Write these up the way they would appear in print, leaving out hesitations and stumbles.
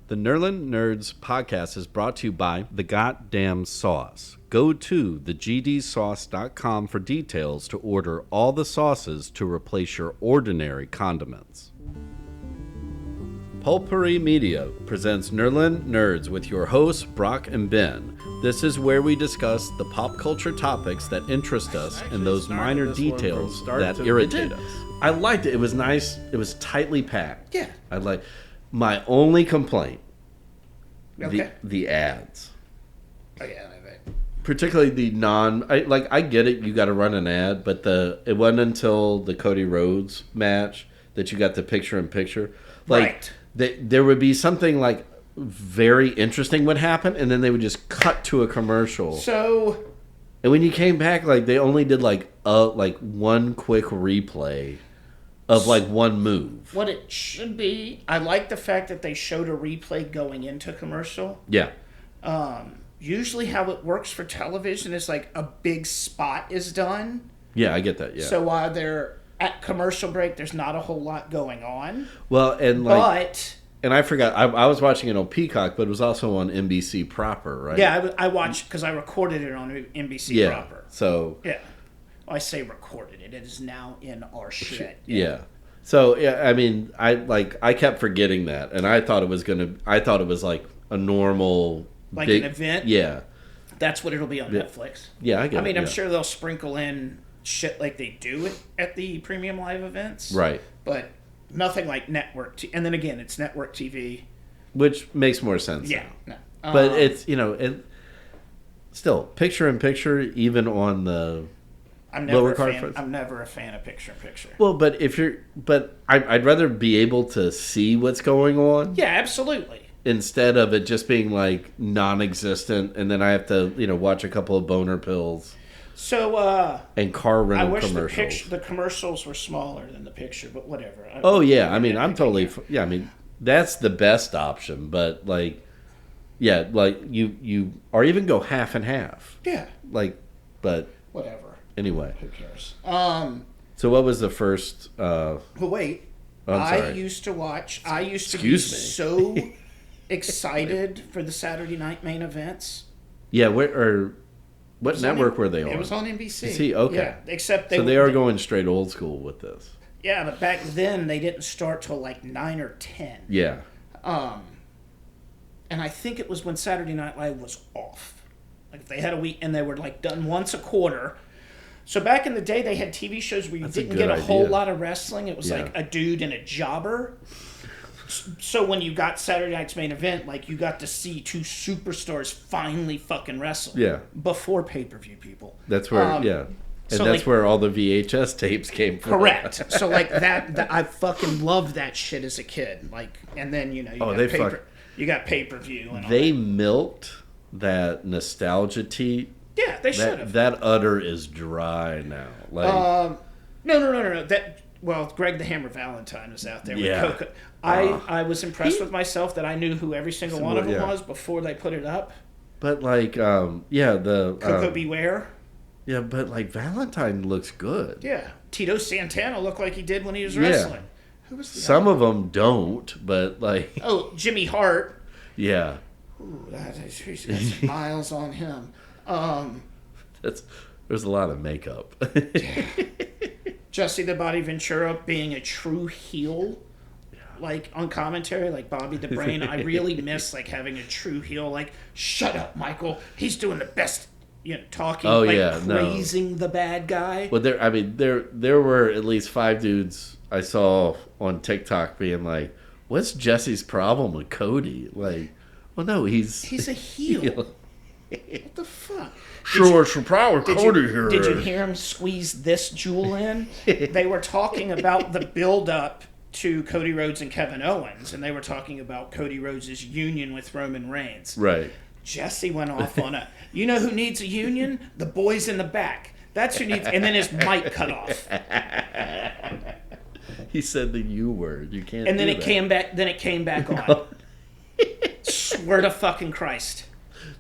The Nerlin Nerds podcast is brought to you by The Goddamn Sauce. Go to thegdsauce.com for details to order all the sauces to replace your ordinary condiments. Pulpery Media presents Nerlin Nerds with your hosts, Brock and Ben. This is where we discuss the pop culture topics that interest us and those minor details that irritate us. I liked it. It was nice. It was tightly packed. Yeah. I like. My only complaint, Okay. the ads. Oh, yeah, right. Particularly the I get it, you got to run an ad, but it wasn't until the Cody Rhodes match that you got the picture-in-picture. Like, Right. There would be something, like, very interesting would happen, and then they would just cut to a commercial. So, And when you came back, like, they only did, like one quick replay of, like, one move. what it should be, I like the fact that they showed a replay going into commercial. Yeah. Usually how it works for television is like a big spot is done. Yeah, I get that, yeah. So while they're at commercial break, there's not a whole lot going on. Well, and, like... But... And I forgot, I was watching it on Peacock, but it was also on NBC proper, right? Yeah, I watched, because I recorded it on NBC proper. So... Yeah. I say recorded it. It is now in our shit. Yeah. So, yeah, I mean, I kept forgetting that, and I thought it was like a normal... Like big, an event? Yeah. That's what it'll be on Netflix. Yeah, I get it. I mean, I'm yeah. sure they'll sprinkle in shit like they do at the premium live events. Right. But nothing like network and then again, it's network TV. Which makes more sense. Yeah. Now. No. But it's, still, picture-in-picture, even on the... I'm never a fan of picture-in-picture. Well, but I'd rather be able to see what's going on. Yeah, absolutely. Instead of it just being like non-existent, and then I have to, watch a couple of boner pills. So, and car rental I wish commercials. the commercials were smaller than the picture, but whatever. I'm totally. Yeah, I mean that's the best option, but you or even go half and half. Yeah. But whatever. Anyway, who cares? So what was the first? But wait, I used to be so excited for the Saturday night main events. Yeah, what network were they on? It was on NBC. See, okay. Yeah, except they are going straight old school with this. Yeah, but back then they didn't start till like 9 or 10. Yeah. And I think it was when Saturday Night Live was off. Like if they had a week and they were like done once a quarter. So back in the day, they had TV shows where you didn't get a whole lot of wrestling. It was like a dude and a jobber. So when you got Saturday Night's Main Event, like you got to see two superstars finally fucking wrestle. Yeah. Before pay-per-view, people. That's where, And so that's where all the VHS tapes came from. Correct. So like that I fucking loved that shit as a kid. Like, and then you got pay-per-view and all they milked that nostalgia teat. Yeah, they should have. That udder is dry now. Like, No. Greg the Hammer Valentine was out there with Coco. I was impressed with myself that I knew who every single one of them was before they put it up. But the Coco Beware. Yeah, but Valentine looks good. Yeah, Tito Santana looked like he did when he was wrestling. Who was the Some of them don't, but Jimmy Hart. Yeah. Ooh, he's got some miles on him. There's a lot of makeup. Jesse the Body Ventura being a true heel, on commentary, like Bobby the Brain. I really miss having a true heel. Shut up, Michael. He's doing the best. Talking, praising the bad guy. Well, there were at least 5 dudes I saw on TikTok being like, "What's Jesse's problem with Cody?" Well, no, he's a heel. What the fuck? Sure, it's your power, Cody here. Did you hear him squeeze this jewel in? They were talking about the build-up to Cody Rhodes and Kevin Owens, and they were talking about Cody Rhodes' union with Roman Reigns. Right. Jesse went off on you know who needs a union? The boys in the back. That's who needs... And then his mic cut off. He said the U word. You can't. And then it came back. Then it came back on. Swear to fucking Christ.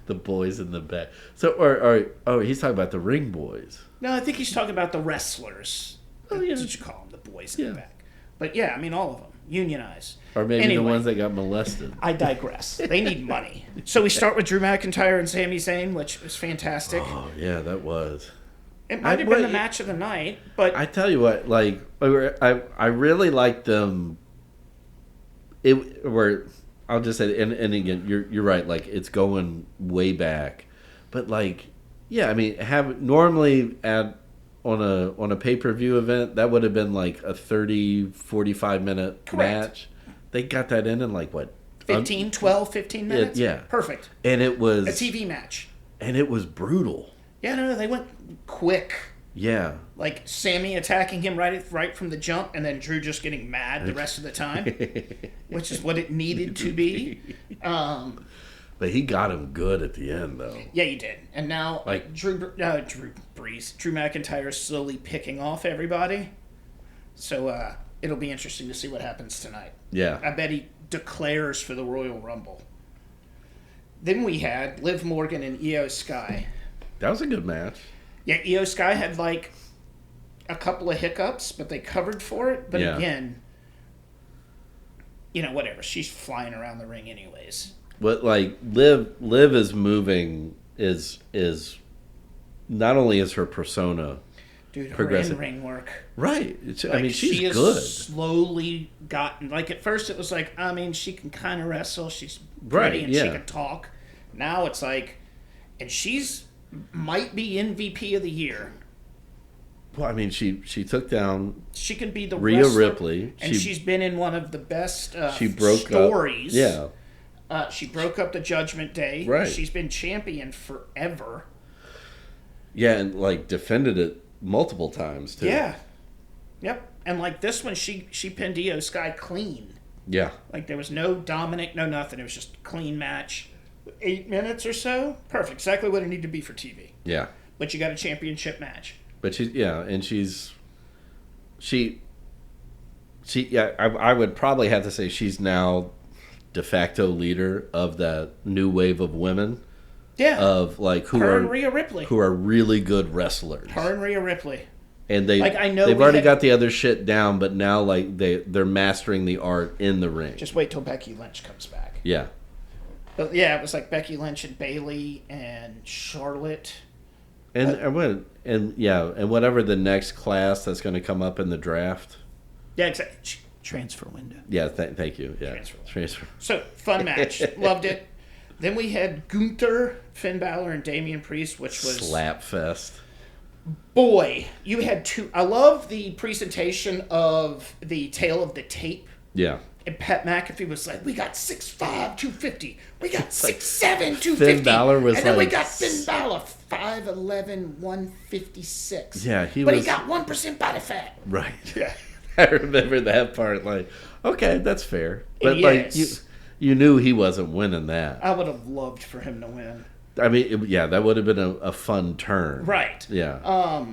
The boys in the back. So, he's talking about the ring boys. No, I think he's talking about the wrestlers. Oh, yeah. That's what you call them, the boys in the back. But yeah, I mean, all of them. Unionize. Or maybe anyway, the ones that got molested. I digress. They need money. So we start with Drew McIntyre and Sami Zayn, which was fantastic. Oh, yeah, that was. It might have been the match of the night, but... I tell you what, like, I really liked them. I'll just say, and again, you're right, like, it's going way back. But, like, yeah, I mean, normally on a pay-per-view event, that would have been like a 30, 45-minute match. They got that in like, what? 15 minutes? Yeah. Perfect. And it was... a TV match. And it was brutal. Yeah, no, they went quick. Yeah. Like, Sammy attacking him right from the jump, and then Drew just getting mad the rest of the time, which is what it needed to be. But he got him good at the end, though. Yeah, he did. And now, like, Drew McIntyre is slowly picking off everybody. So, it'll be interesting to see what happens tonight. Yeah. I bet he declares for the Royal Rumble. Then we had Liv Morgan and Io Sky. That was a good match. Yeah, Io Sky had, like, a couple of hiccups, but they covered for it. But again, you know, whatever. She's flying around the ring anyways. But, like, Liv is moving, is not only is her persona... Dude, her in-ring work. Right. Like, I mean, she's she has good. Slowly gotten... Like, at first it was like, I mean, she can kind of wrestle. She's pretty and she can talk. Now it's like... And she's... might be MVP of the year. Well, I mean, she took down... She can be the Rhea wrestler, Ripley. And she's been in one of the best she broke stories. Up. Yeah. She broke up the Judgment Day. Right. She's been champion forever. Yeah, and, like, defended it multiple times, too. Yeah. Yep. And, like, this one, she pinned Io Sky clean. Yeah. Like, there was no Dominic, no nothing. It was just a clean match. 8 minutes or so. Perfect. Exactly what it needed to be for TV. Yeah. But you got a championship match. But I would probably have to say she's now de facto leader of that new wave of women. Yeah. Of, like, her and Rhea Ripley. Who are really good wrestlers. Her and Rhea Ripley. And they've already got the other shit down, but now, like, they're mastering the art in the ring. Just wait till Becky Lynch comes back. Yeah. But yeah, it was like Becky Lynch and Bayley and Charlotte. And whatever the next class that's going to come up in the draft. Yeah, exactly. Transfer window. Yeah, thank you. Yeah. Transfer. So, fun match. Loved it. Then we had Gunther, Finn Balor, and Damian Priest, which was... slap fest. Boy, you had two... I love the presentation of the tale of the tape. Yeah. And Pat McAfee was like, we got 6'5", 250. We got 6'7", 250. Finn Balor was and then we got Finn Balor, 5'11", 156. Yeah, he got 1% body fat. Right. Yeah. I remember that part. Like, okay, that's fair. But, yes. like, you knew he wasn't winning that. I would have loved for him to win. I mean, that would have been a fun turn. Right. Yeah.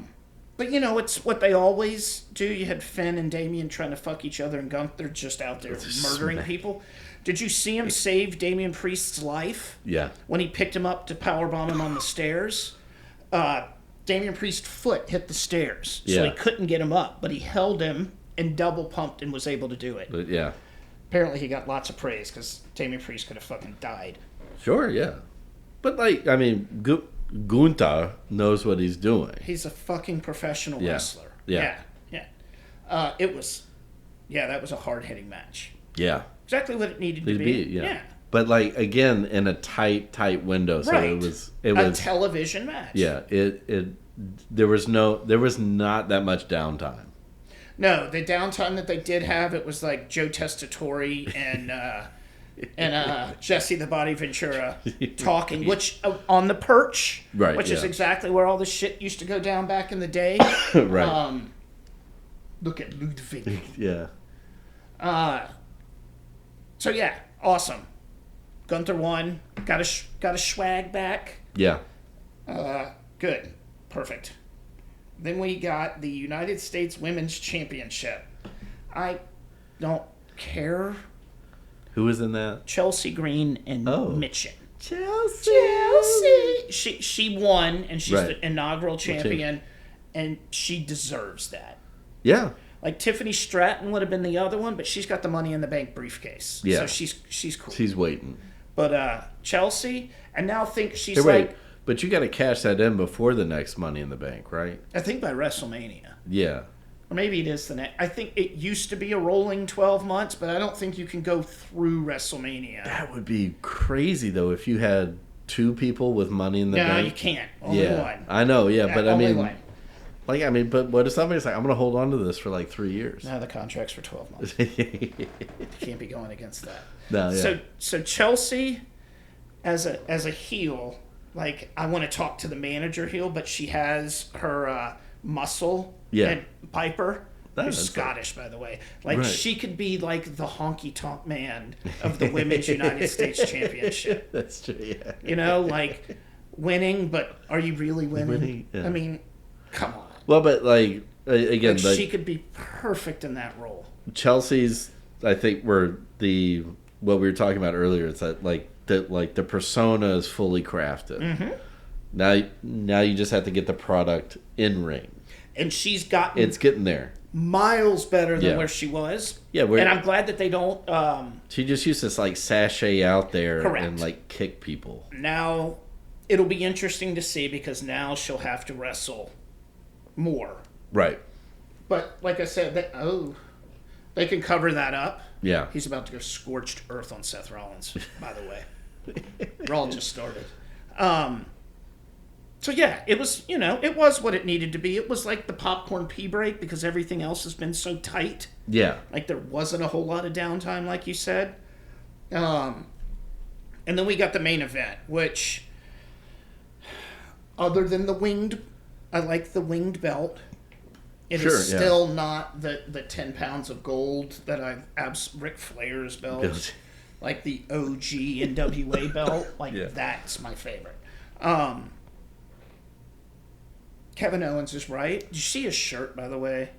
But, you know, it's what they always do. You had Finn and Damian trying to fuck each other, and Gunther just out there murdering people. Did you see him save Damian Priest's life? Yeah. When he picked him up to powerbomb him on the stairs? Damian Priest's foot hit the stairs, so he couldn't get him up. But he held him and double pumped and was able to do it. But, yeah. Apparently he got lots of praise because Damian Priest could have fucking died. Sure, yeah. But, like, I mean, Gunther knows what he's doing. He's a fucking professional wrestler. Yeah. That was a hard-hitting match. Yeah. Exactly what it needed to be. Yeah. But, like, again, in a tight window. So right. it was a television match. Yeah. There was not that much downtime. No, the downtime that they did have, it was like Joe Testatori and Jesse the Body Ventura talking, which on the perch, right? Which is exactly where all the shit used to go down back in the day. Right. Look at Ludwig. Yeah. So yeah, awesome. Gunther won. Got a swag back. Yeah. Good. Perfect. Then we got the United States Women's Championship. I don't care. Who was in that? Chelsea Green and Mitchin. Chelsea. She won, and she's the inaugural champion, and she deserves that. Yeah. Like Tiffany Stratton would have been the other one, but she's got the Money in the Bank briefcase. Yeah. So she's cool. She's waiting. But Chelsea, and now think she's but you got to cash that in before the next Money in the Bank, right? I think by WrestleMania. Yeah. Or maybe it is the next. I think it used to be a rolling 12 months, but I don't think you can go through WrestleMania. That would be crazy, though, if you had 2 people with Money in the Bank. No, you can't. Only one. I know, but only I mean... one. But what if somebody's like, I'm going to hold on to this for like 3 years? No, the contract's for 12 months. You can't be going against that. No, yeah. So Chelsea, as a heel, like, I want to talk to the manager heel, but she has her muscle and Piper, who's Scottish, by the way. Like, she could be like the honky-tonk man of the Women's United States Championship. That's true, yeah. You know, like, winning, but are you really winning? Yeah. I mean, come on. Well, but like again, like she could be perfect in that role. Chelsea's, I think, what we were talking about earlier. It's that the persona is fully crafted. Mm-hmm. Now you just have to get the product in ring, and she's gotten it's getting there miles better than where she was. Yeah, and I'm glad that they don't. She just used to like sashay out there correct. And like kick people. Now it'll be interesting to see because now she'll have to wrestle more. Right. But like I said, they can cover that up. Yeah. He's about to go scorched earth on Seth Rollins, by the way. Raw just started. So yeah, it was what it needed to be. It was like the popcorn pee break because everything else has been so tight. Yeah. Like there wasn't a whole lot of downtime, like you said. And then we got the main event, which other than the winged, I like the winged belt. It is still not the 10 pounds of gold that Ric Flair's belt. Like the OG NWA belt. Like that's my favorite. Kevin Owens is right. Did you see his shirt, by the way?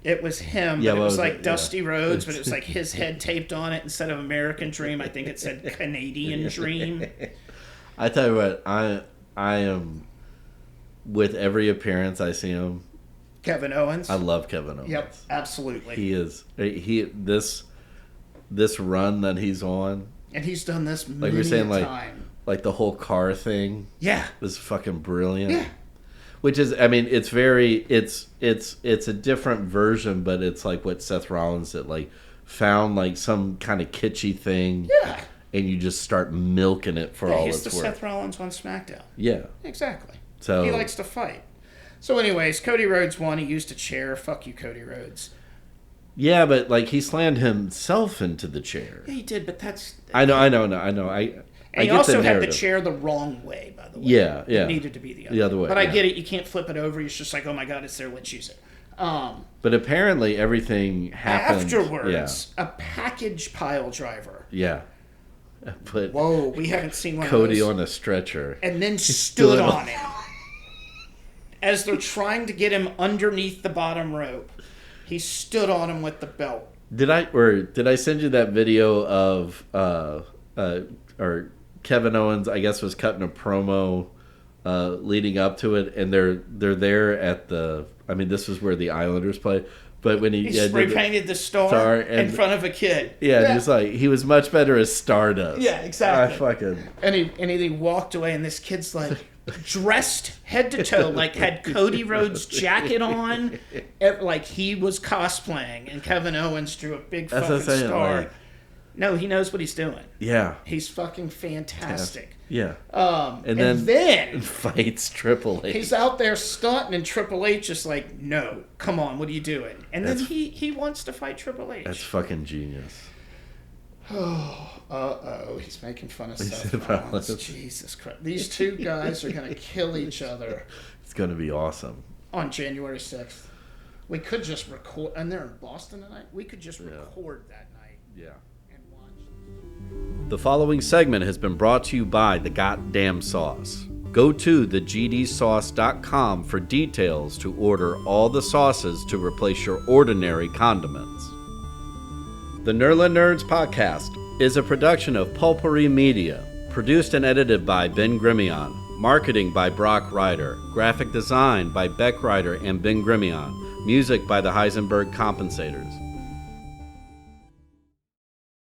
It was him, but it was like Dusty Rhodes, but it was like his head taped on it instead of American Dream. I think it said Canadian Dream. I tell you what, I am, with every appearance I see him. Kevin Owens? I love Kevin Owens. Yep, absolutely. He is. This run that he's on. And he's done this like many you're saying, time. Like the whole car thing. Yeah. Was fucking brilliant. Yeah. Which is, I mean, it's a different version, but it's like what Seth Rollins did, like found like some kind of kitschy thing. Yeah. And you just start milking it for all it's worth. He's the Seth Rollins on SmackDown. Yeah. Exactly. So he likes to fight. So anyways, Cody Rhodes won. He used a chair. Fuck you, Cody Rhodes. Yeah, but like he slammed himself into the chair. Yeah, he did, but that's... I know. And he also had the chair the wrong way, by the way. Yeah. It needed to be the other way. But I get it. You can't flip it over. It's just like, oh my God, it's there. Let's use it. But apparently everything happened... Afterwards, a package pile driver. Yeah. But whoa, we haven't seen one Cody of those. on a stretcher. And then stood on him. As they're trying to get him underneath the bottom rope, he stood on him with the belt. Did I send you that video of or Kevin Owens, I guess, was cutting a promo leading up to it, and they're there at the... I mean, this is where the Islanders play. But when he spray painted the star in front of a kid. Yeah, just like he was much better as Stardust. Yeah, exactly. And he walked away, and this kid's like dressed head to toe, like had Cody Rhodes' jacket on, like he was cosplaying, and Kevin Owens drew a big fucking star. Like, no, he knows what he's doing. Yeah, he's fucking fantastic. Yeah. And then fights Triple H. He's out there stunting, and Triple H is like, "No, come on, what are you doing?" And then he wants to fight Triple H. That's fucking genius. He's making fun of Seth Rollins. Jesus Christ, these two guys are gonna kill each other. It's gonna be awesome. On January 6th, we could just record, and they're in Boston tonight. We could just record that night. Yeah. The following segment has been brought to you by The Goddamn Sauce. Go to thegdsauce.com for details to order all the sauces to replace your ordinary condiments. The Nerlin Nerds podcast is a production of Pulpery Media, produced and edited by Ben Grimion, marketing by Brock Ryder, graphic design by Beck Ryder and Ben Grimion, Music by the Heisenberg Compensators.